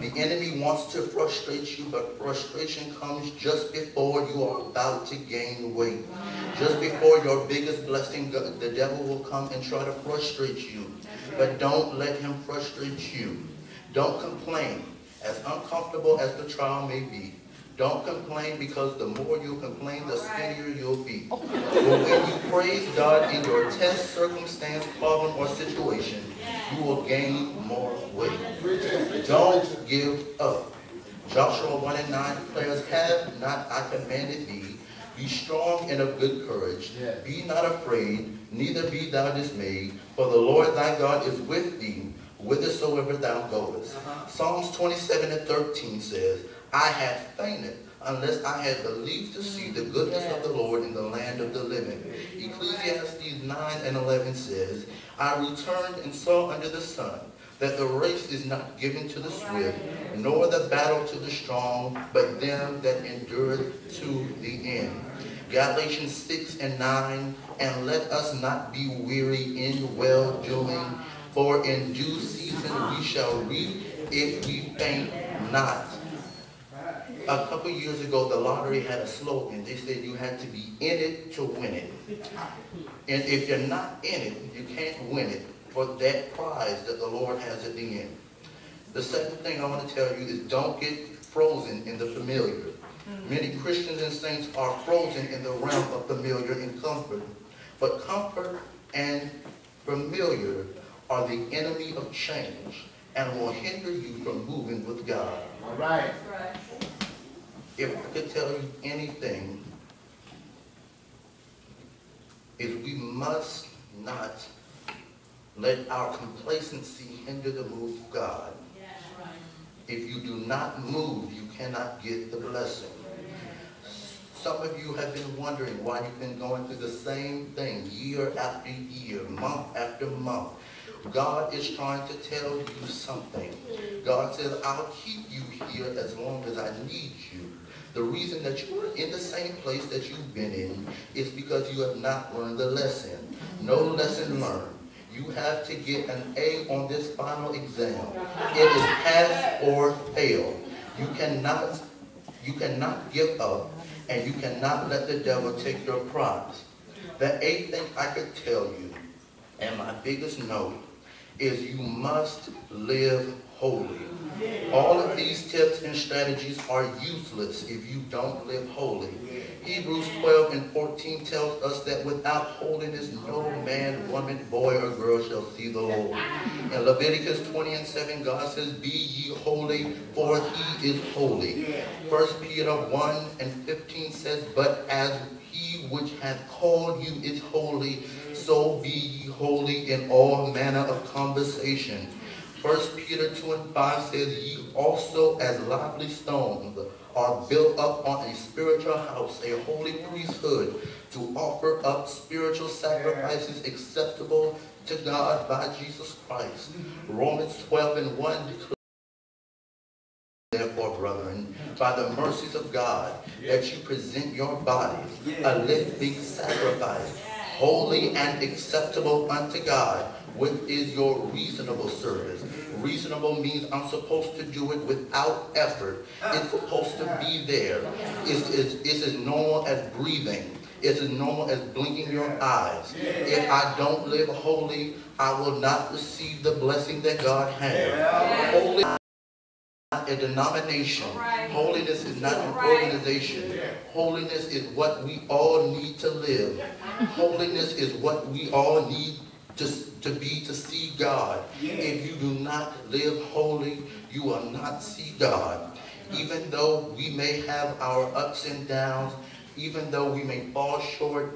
The enemy wants to frustrate you, but frustration comes just before you are about to gain weight. Just before your biggest blessing, the devil will come and try to frustrate you. But don't let him frustrate you. Don't complain. As uncomfortable as the trial may be, don't complain, because the more you complain, the skinnier you'll be. But when you praise God in your test, circumstance, problem, or situation, you will gain more weight. Don't give up. Joshua 1:9 declares, have not I commanded thee? Be strong and of good courage. Be not afraid, neither be thou dismayed, for the Lord thy God is with thee, whithersoever thou goest. Psalms 27:13 says, I had fainted unless I had believed to see the goodness of the Lord in the land of the living. Ecclesiastes 9:11 says, I returned and saw under the sun that the race is not given to the swift, nor the battle to the strong, but them that endureth to the end. Galatians 6:9, and let us not be weary in well-doing, for in due season we shall reap if we faint not. A couple years ago, the lottery had a slogan. They said you had to be in it to win it. And if you're not in it, you can't win it for that prize that the Lord has at the end. The second thing I want to tell you is don't get frozen in the familiar. Many Christians and saints are frozen in the realm of familiar and comfort. But comfort and familiar are the enemy of change and will hinder you from moving with God. All right. If I could tell you anything, is we must not let our complacency hinder the move of God. If you do not move, you cannot get the blessing. Some of you have been wondering why you've been going through the same thing year after year, month after month. God is trying to tell you something. God says, I'll keep you here as long as I need you. The reason that you are in the same place that you've been in is because you have not learned the lesson. No lesson learned. You have to get an A on this final exam. It is pass or fail. You cannot give up, and you cannot let the devil take your prize. The eighth thing I could tell you, and my biggest note, is you must live holy. All of these tips and strategies are useless if you don't live holy. Hebrews 12:14 tells us that without holiness no man, woman, boy, or girl shall see the Lord. In Leviticus 20:7, God says, be ye holy, for he is holy. 1 Peter 1:15 says, but as he which hath called you is holy, so be ye holy in all manner of conversation. 1 Peter 2:5 says, ye also as lively stones are built up on a spiritual house, a holy priesthood, to offer up spiritual sacrifices acceptable to God by Jesus Christ. Romans 12:1 declares, therefore, brethren, by the mercies of God, that you present your bodies a living sacrifice, holy and acceptable unto God, which is your reasonable service. Reasonable means I'm supposed to do it without effort. It's supposed to be there. It's as normal as breathing. It's as normal as blinking your eyes. If I don't live holy, I will not receive the blessing that God has. Holy is not a denomination. Holiness is not an organization. Holiness is what we all need to live. Holiness is what we all need to be to see God. If you do not live holy, you will not see God. Even though we may have our ups and downs, even though we may fall short,